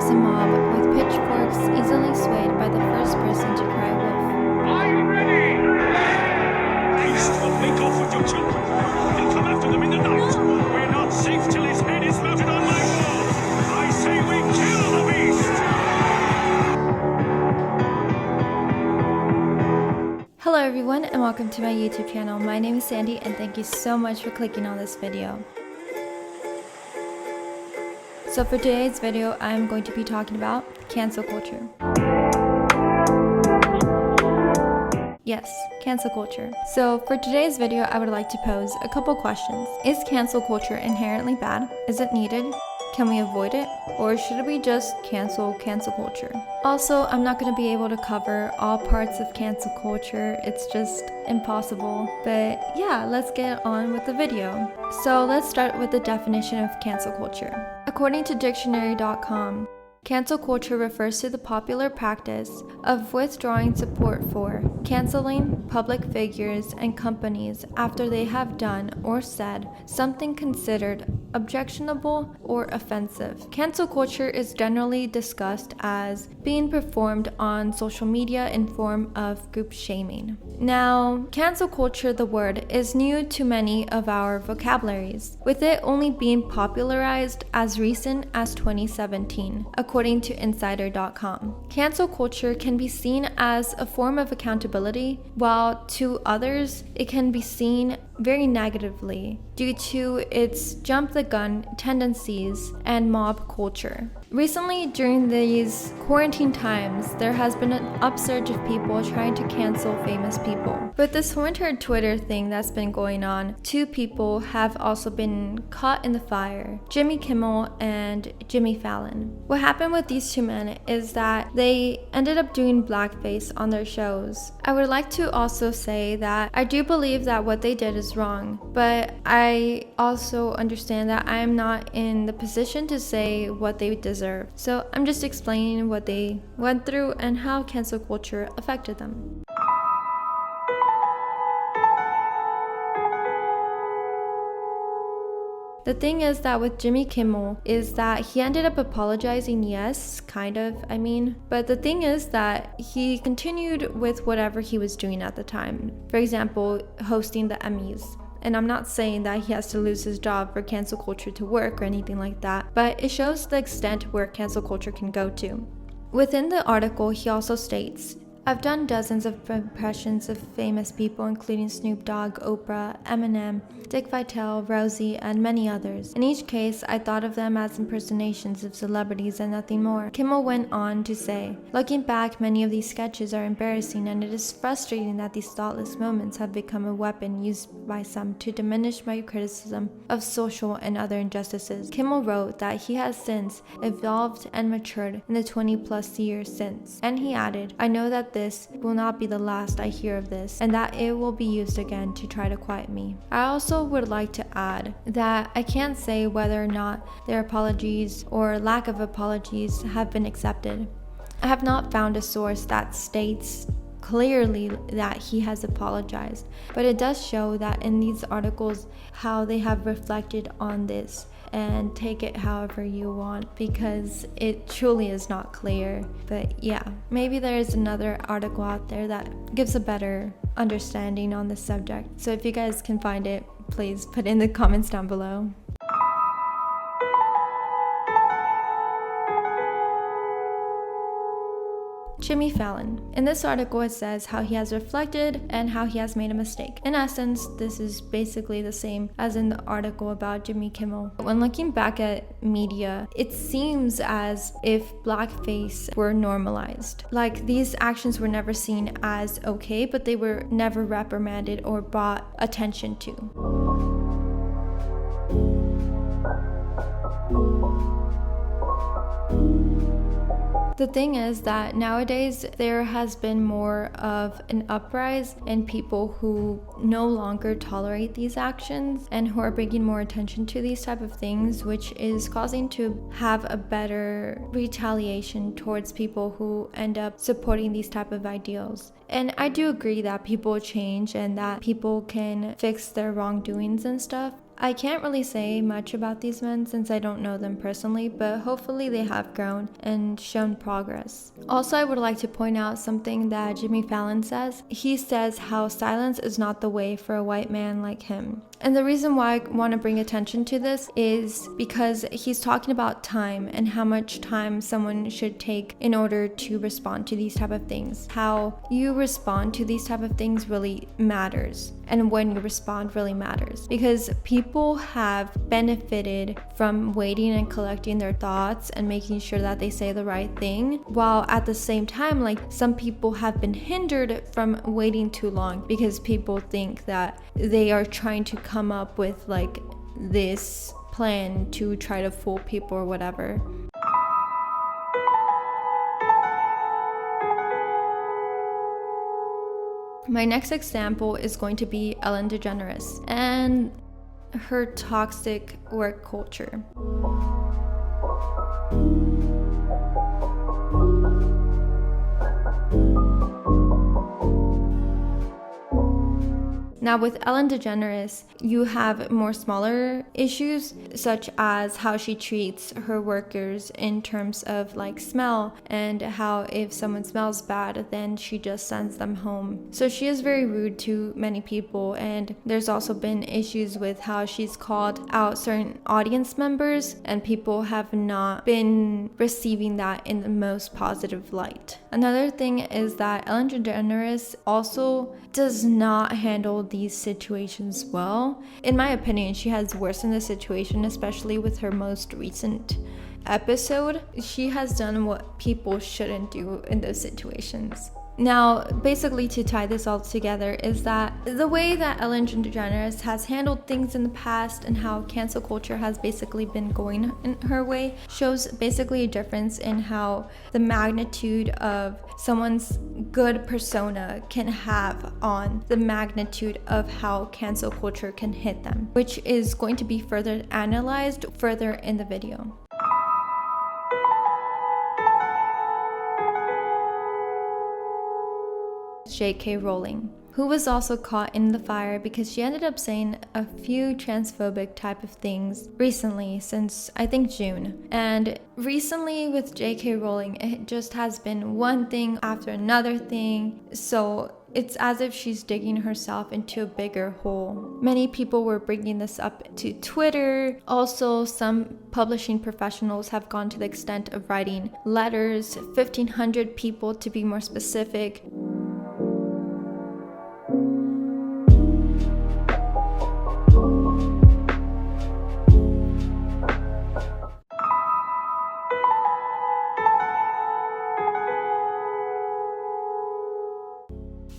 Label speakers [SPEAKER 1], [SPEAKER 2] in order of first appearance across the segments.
[SPEAKER 1] as a mob with pitchforks easily swayed by the first person to cry wolf.
[SPEAKER 2] I'm ready! Beast will make off with your children and come after them in the night. We're not safe till his head is mounted on my wall. I say we kill the beast!
[SPEAKER 1] Hello everyone and welcome to my YouTube channel. My name is Sandy and thank you so much for clicking on this video. So for today's video, I'm going to be talking about cancel culture. Yes, cancel culture. So for today's video, I would like to pose a couple questions. Is cancel culture inherently bad? Is it needed? Can we avoid it? Or should we just cancel culture? Also, I'm not going to be able to cover all parts of cancel culture. It's just impossible. But yeah, let's get on with the video. So let's start with the definition of cancel culture. According to dictionary.com, cancel culture refers to the popular practice of withdrawing support for, canceling public figures and companies after they have done or said something considered objectionable or offensive. Cancel culture is generally discussed as being performed on social media in form of group shaming. Now, cancel culture, the word, is new to many of our vocabularies, with it only being popularized as recent as 2017, according to insider.com. Cancel culture can be seen as a form of accountability, while to others it can be seen very negatively due to its jump the gun tendencies and mob culture. Recently, during these quarantine times, there has been an upsurge of people trying to cancel famous people. With this winter Twitter thing that's been going on, two people have also been caught in the fire: Jimmy Kimmel and Jimmy Fallon. What happened with these two men is that they ended up doing blackface on their shows. I would like to also say that I do believe that what they did is wrong, but I also understand that I am not in the position to say what they deserve. So I'm just explaining what they went through and how cancel culture affected them. The thing is that with Jimmy Kimmel is that he ended up apologizing, yes, kind of, but the thing is that he continued with whatever he was doing at the time. For example, hosting the Emmys. And I'm not saying that he has to lose his job for cancel culture to work or anything like that, but it shows the extent where cancel culture can go to. Within the article, he also states, I've done dozens of impressions of famous people, including Snoop Dogg, Oprah, Eminem, Dick Vitale, Rosie, and many others. In each case, I thought of them as impersonations of celebrities and nothing more. Kimmel went on to say, looking back, many of these sketches are embarrassing, and it is frustrating that these thoughtless moments have become a weapon used by some to diminish my criticism of social and other injustices. Kimmel wrote that he has since evolved and matured in the 20+ years since. And he added, I know that this will not be the last I hear of this, and that it will be used again to try to quiet me. I also would like to add that I can't say whether or not their apologies or lack of apologies have been accepted. I have not found a source that states clearly that he has apologized, but it does show that in these articles how they have reflected on this, and take it however you want because it truly is not clear. But yeah, maybe there is another article out there that gives a better understanding on this subject. So if you guys can find it, please put in the comments down below. Jimmy Fallon. In this article, it says how he has reflected and how he has made a mistake. In essence, this is basically the same as in the article about Jimmy Kimmel. When looking back at media, it seems as if blackface were normalized. Like these actions were never seen as okay, but they were never reprimanded or brought attention to. The thing is that nowadays there has been more of an uprising in people who no longer tolerate these actions and who are bringing more attention to these type of things, which is causing to have a better retaliation towards people who end up supporting these type of ideals. And I do agree that people change and that people can fix their wrongdoings and stuff. I can't really say much about these men since I don't know them personally, but hopefully they have grown and shown progress. Also, I would like to point out something that Jimmy Fallon says. He says how silence is not the way for a white man like him. And the reason why I want to bring attention to this is because he's talking about time and how much time someone should take in order to respond to these type of things. How you respond to these type of things really matters, and when you respond really matters, because people have benefited from waiting and collecting their thoughts and making sure that they say the right thing, while at the same time, like, some people have been hindered from waiting too long because people think that they are trying to come up with like this plan to try to fool people or whatever. My next example is going to be Ellen DeGeneres and her toxic work culture. Now with Ellen DeGeneres, you have more smaller issues, such as how she treats her workers in terms of like smell, and how if someone smells bad, then she just sends them home. So she is very rude to many people, and there's also been issues with how she's called out certain audience members, and people have not been receiving that in the most positive light. Another thing is that Ellen DeGeneres also does not handle these situations well. In my opinion, she has worsened the situation, especially with her most recent episode. She has done what people shouldn't do in those situations. Now, basically, to tie this all together is that the way that Ellen DeGeneres has handled things in the past and how cancel culture has basically been going in her way shows basically a difference in how the magnitude of someone's good persona can have on the magnitude of how cancel culture can hit them, which is going to be further analyzed further in the video. J.K. Rowling, who was also caught in the fire because she ended up saying a few transphobic type of things recently, since I think June. And recently with J.K. Rowling, it just has been one thing after another thing. So it's as if she's digging herself into a bigger hole. Many people were bringing this up to Twitter. Also, some publishing professionals have gone to the extent of writing letters, 1,500 people to be more specific.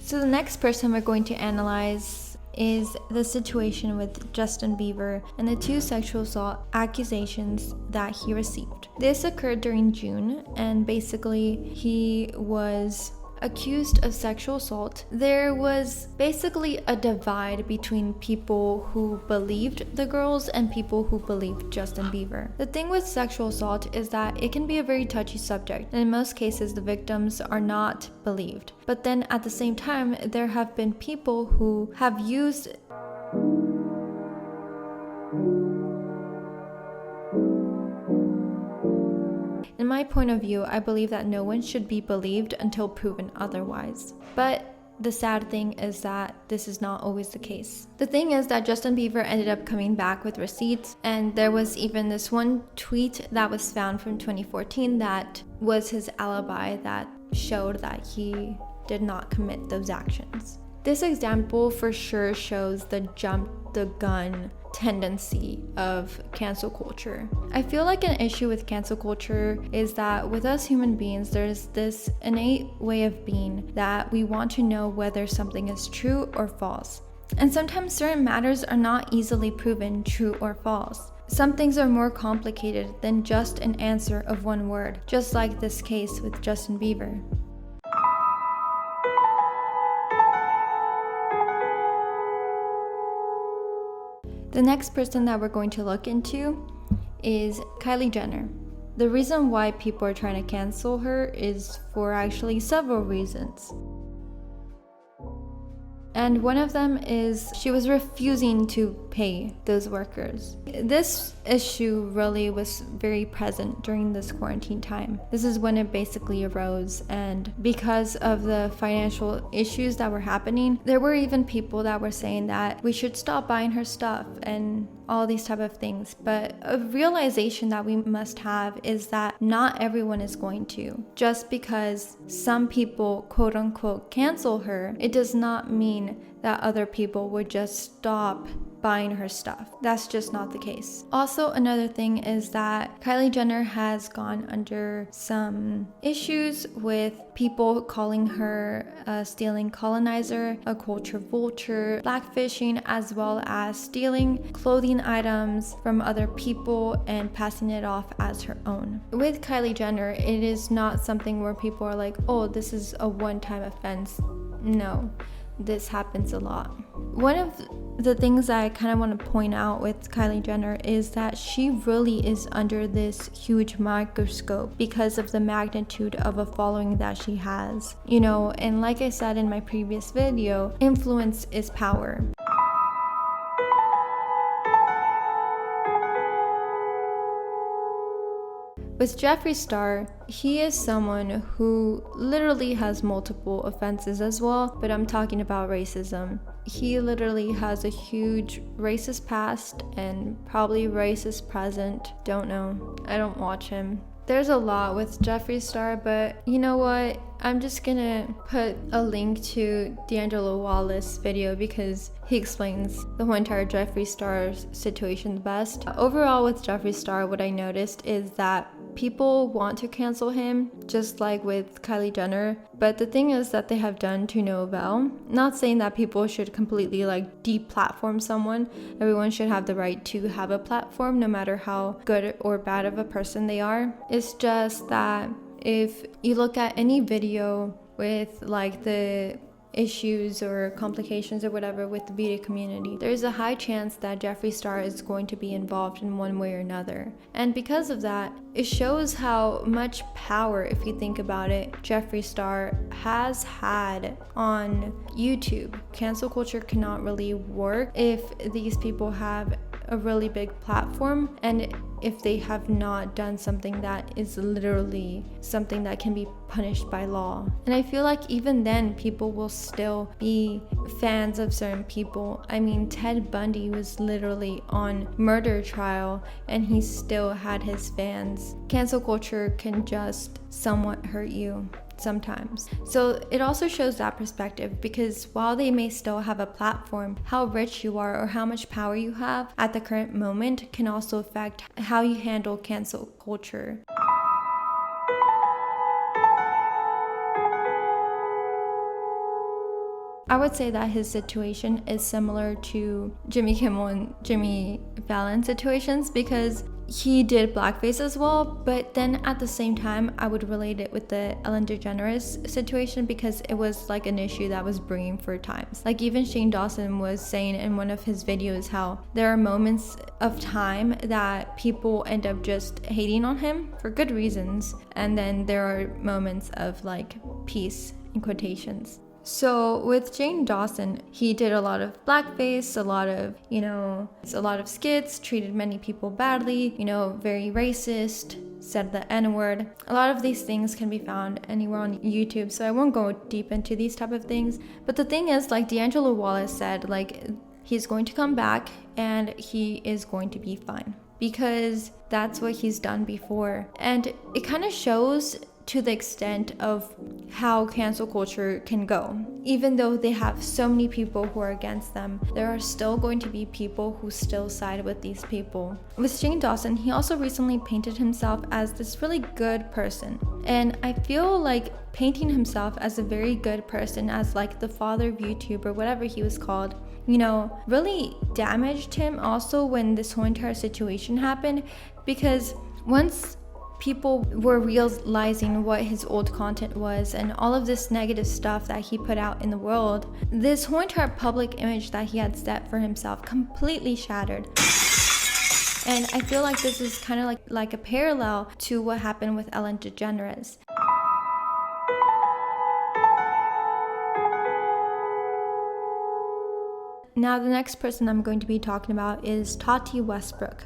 [SPEAKER 1] So the next person we're going to analyze is the situation with Justin Bieber and the 2 sexual assault accusations that he received. This occurred during June, and basically he was accused of sexual assault. There was basically a divide between people who believed the girls and people who believed Justin Bieber. The thing with sexual assault is that it can be a very touchy subject, and in most cases the victims are not believed. But then at the same time, there have been people who have used In my point of view, I believe that no one should be believed until proven otherwise. But the sad thing is that this is not always the case. The thing is that Justin Bieber ended up coming back with receipts, and there was even this one tweet that was found from 2014 that was his alibi that showed that he did not commit those actions. This example for sure shows the jump the gun tendency of cancel culture. I feel like an issue with cancel culture is that with us human beings, there's this innate way of being that we want to know whether something is true or false. And sometimes certain matters are not easily proven true or false. Some things are more complicated than just an answer of one word, just like this case with Justin Bieber. The next person that we're going to look into is Kylie Jenner. The reason why people are trying to cancel her is for actually several reasons. And one of them is she was refusing to pay those workers. This issue really was very present during this quarantine time. This is when it basically arose, and because of the financial issues that were happening, there were even people that were saying that we should stop buying her stuff and all these type of things. But a realization that we must have is that not everyone is going to. Just because some people quote unquote cancel her, it does not mean that other people would just stop buying her stuff. That's just not the case. Also, another thing is that Kylie Jenner has gone under some issues with people calling her a stealing colonizer, a culture vulture, blackfishing, as well as stealing clothing items from other people and passing it off as her own. With Kylie Jenner, it is not something where people are like, oh, this is a one-time offense. No. This happens a lot. One of the things I kind of want to point out with Kylie Jenner is that she really is under this huge microscope because of the magnitude of a following that she has. You know, and like I said in my previous video, influence is power. With Jeffree Star, he is someone who literally has multiple offenses as well, but I'm talking about racism. He literally has a huge racist past and probably racist present. Don't know. I don't watch him. There's a lot with Jeffree Star, but you know what? I'm just gonna put a link to D'Angelo Wallace's video because he explains the whole entire Jeffree Star situation the best. Overall, with Jeffree Star, what I noticed is that people want to cancel him, just like with Kylie Jenner, but the thing is that they have done to no avail. Not saying that people should completely like deplatform someone. Everyone should have the right to have a platform, no matter how good or bad of a person they are. It's just that if you look at any video with like the issues or complications or whatever with the beauty community, there's a high chance that Jeffree Star is going to be involved in one way or another. And because of that, it shows how much power, if you think about it, Jeffree Star has had on YouTube. Cancel culture cannot really work if these people have a really big platform and if they have not done something that is literally something that can be punished by law. And I feel like even then people will still be fans of certain people. I mean, Ted Bundy was literally on murder trial and he still had his fans. Cancel culture can just somewhat hurt you sometimes. So it also shows that perspective, because while they may still have a platform, how rich you are or how much power you have at the current moment can also affect how you handle cancel culture. I would say that his situation is similar to Jimmy Kimmel and Jimmy Fallon situations, because he did blackface as well, but then at the same time I would relate it with the Ellen DeGeneres situation, because it was like an issue that was brewing for times. Like even Shane Dawson was saying in one of his videos how there are moments of time that people end up just hating on him for good reasons, and then there are moments of like peace in quotations. So with Shane Dawson, he did a lot of blackface, a lot of skits, treated many people badly, very racist, said the N-word. A lot of these things can be found anywhere on YouTube, so I won't go deep into these type of things. But the thing is, like D'Angelo Wallace said, like he's going to come back and he is going to be fine, because that's what he's done before. And it kind of shows to the extent of how cancel culture can go. Even though they have so many people who are against them, there are still going to be people who still side with these people. With Shane Dawson, he also recently painted himself as this really good person. And I feel like painting himself as a very good person, as like the father of YouTube or whatever he was called, really damaged him also when this whole entire situation happened, because once people were realizing what his old content was and all of this negative stuff that he put out in the world, this whole entire public image that he had set for himself completely shattered. And I feel like this is kind of like a parallel to what happened with Ellen DeGeneres. Now, the next person I'm going to be talking about is Tati Westbrook.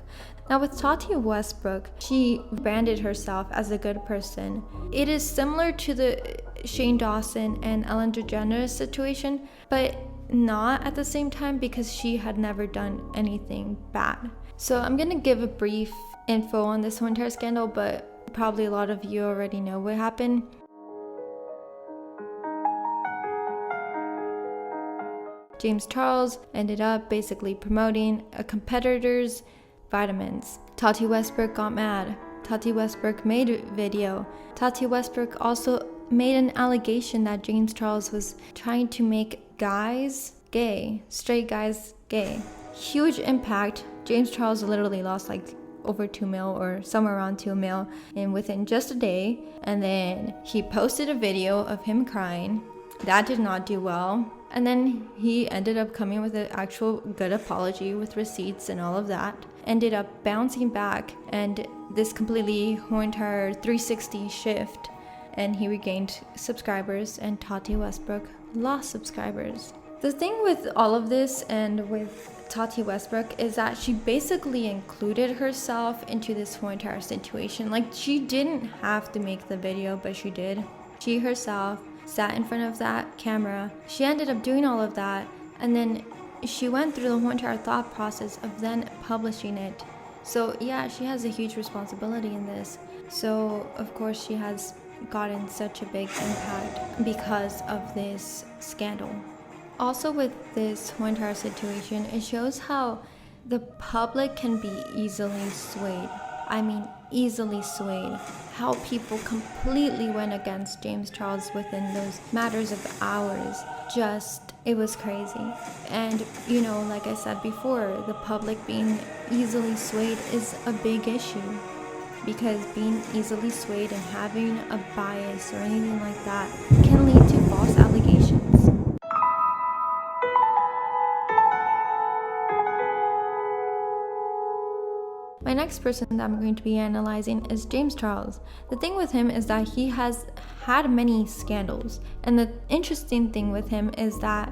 [SPEAKER 1] Now, with Tati Westbrook, she branded herself as a good person. It is similar to the Shane Dawson and Ellen DeGeneres situation, but not at the same time because she had never done anything bad. So I'm gonna give a brief info on this whole entire scandal, but probably a lot of you already know what happened. James Charles ended up basically promoting a competitor's vitamins. Tati Westbrook got mad. Tati Westbrook made a video. Tati Westbrook also made an allegation that James Charles was trying to make guys gay, straight guys gay. Huge impact. James Charles literally lost like over 2 mil or somewhere around 2 mil and within just a day. And then he posted a video of him crying. That did not do well. And then he ended up coming with an actual good apology with receipts and all of that. Ended up bouncing back, and this completely whole entire 360 shift, and he regained subscribers, and Tati Westbrook lost subscribers. The thing with all of this and with Tati Westbrook is that she basically included herself into this whole entire situation. Like, she didn't have to make the video, but she did. She herself sat in front of that camera. She ended up doing all of that, and then she went through the whole entire thought process of then publishing it. So yeah, she has a huge responsibility in this. So of course she has gotten such a big impact because of this scandal. Also, with this whole entire situation, it shows how the public can be easily swayed. I mean, easily swayed. How people completely went against James Charles within those matters of hours. It was crazy. And, like I said before, the public being easily swayed is a big issue. Because being easily swayed and having a bias or anything like that can lead to false allegations. My next person that I'm going to be analyzing is James Charles. The thing with him is that he has had many scandals, and the interesting thing with him is that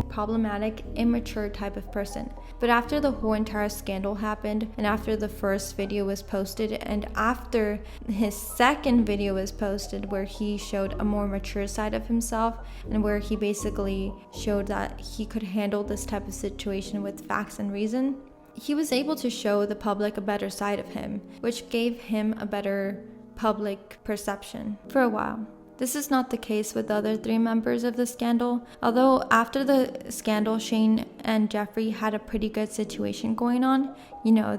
[SPEAKER 1] problematic, immature type of person. But after the whole entire scandal happened, and after the first video was posted, and after his second video was posted where he showed a more mature side of himself, and where he basically showed that he could handle this type of situation with facts and reason, he was able to show the public a better side of him, which gave him a better public perception for a while. This is not the case with the other 3 members of the scandal. Although after the scandal, Shane and Jeffree had a pretty good situation going on.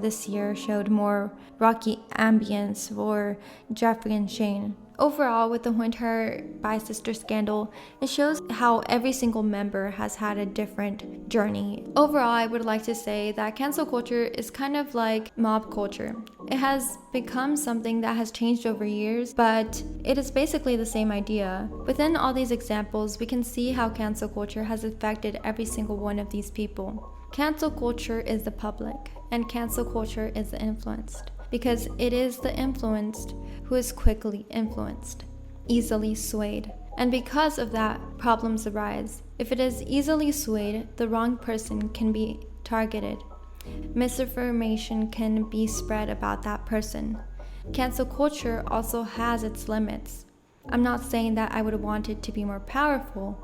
[SPEAKER 1] This year showed more rocky ambience for Jeffree and Shane. Overall, with the whole entire bi-sister scandal, it shows how every single member has had a different journey. Overall, I would like to say that cancel culture is kind of like mob culture. It has become something that has changed over years, but it is basically the same idea. Within all these examples, we can see how cancel culture has affected every single one of these people. Cancel culture is the public, and cancel culture is the influenced. Because it is the influenced who is quickly influenced, easily swayed. And because of that, problems arise. If it is easily swayed, the wrong person can be targeted. Misinformation can be spread about that person. Cancel culture also has its limits. I'm not saying that I would want it to be more powerful.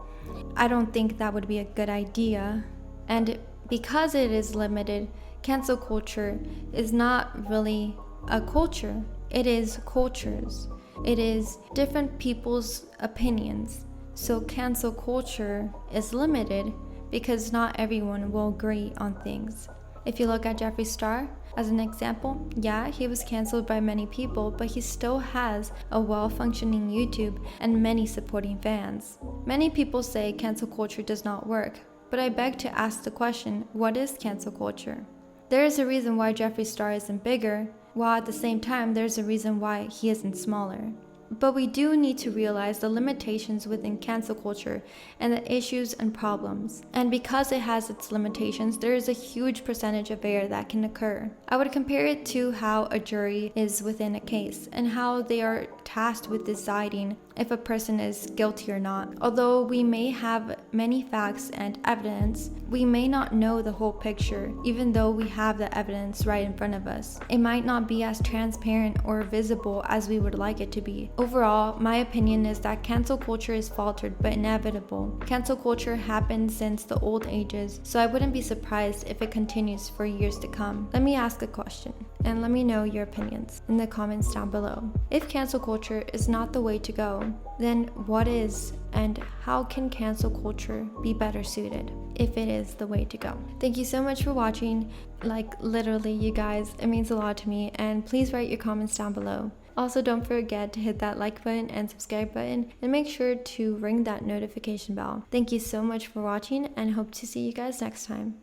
[SPEAKER 1] I don't think that would be a good idea. And because it is limited, cancel culture is not really a culture. It is cultures. It is different people's opinions. So cancel culture is limited because not everyone will agree on things. If you look at Jeffree Star as an example, yeah, he was canceled by many people, but he still has a well-functioning YouTube and many supporting fans. Many people say cancel culture does not work, but I beg to ask the question, what is cancel culture? There is a reason why Jeffree Star isn't bigger, while at the same time there's a reason why he isn't smaller. But we do need to realize the limitations within cancel culture and the issues and problems. And because it has its limitations, there is a huge percentage of error that can occur. I would compare it to how a jury is within a case and how they are tasked with deciding if a person is guilty or not. Although we may have many facts and evidence, we may not know the whole picture, even though we have the evidence right in front of us. It might not be as transparent or visible as we would like it to be. Overall, my opinion is that cancel culture is faltered but inevitable. Cancel culture happened since the old ages, so I wouldn't be surprised if it continues for years to come. Let me ask a question, and let me know your opinions in the comments down below. If cancel culture is not the way to go, then what is, and how can cancel culture be better suited if it is the way to go? Thank you so much for watching. Like, literally, you guys, it means a lot to me, and please write your comments down below. Also, don't forget to hit that like button and subscribe button, and make sure to ring that notification bell. Thank you so much for watching, and hope to see you guys next time.